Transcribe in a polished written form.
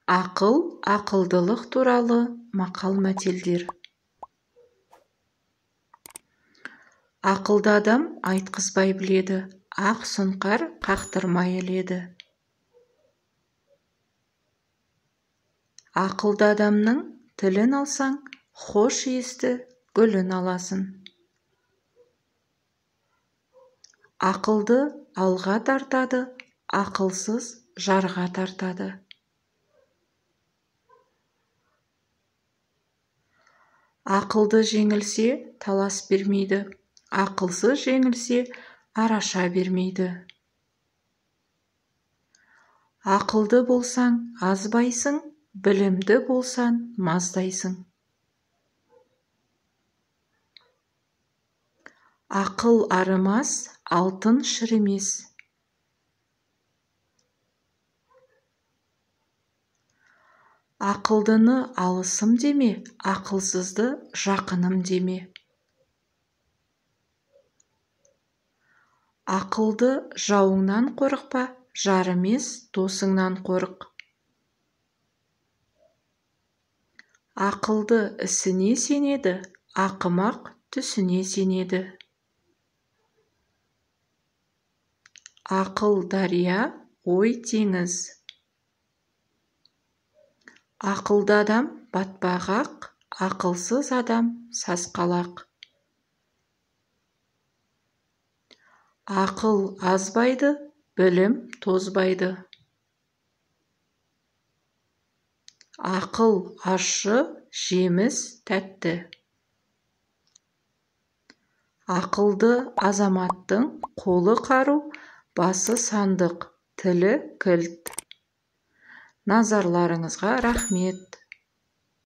Ақыл, ақылдылық туралы мақал-мәтелдер. Ақылды адам айтқызбай біледі, ақ сұңқар қақтырмай іледі. Ақылды адамның тілін алсаң, хош иісті гүлін аласың. Ақылды алға тартады, ақылсыз жарға тартады. Ақылды жеңілсе, талас бермейді, ақылсыз жеңілсе, араша бермейді. Ақылды болсаң, азбайсың, білімді болсаң, маздайсың. Ақыл арымас, алтын шірімес. Ақылдыны алысым деме, ақылсызды жақыным деме. Ақылды жауыңнан қорықпа, жар емес досыңнан қорық. Ақылды ісіне сенеді, ақымақ түсіне сенеді. Ақыл дария, ой теңіз. Ақылды адам батпақ, ақылсыз адам сасқалақ. Ақыл азбайды, білім тозбайды. Ақыл ащы, жеміс тәтті. Ақылды азаматтың қолы қару, басы сандық, тілі кілт. Назарларыңызға рахмет.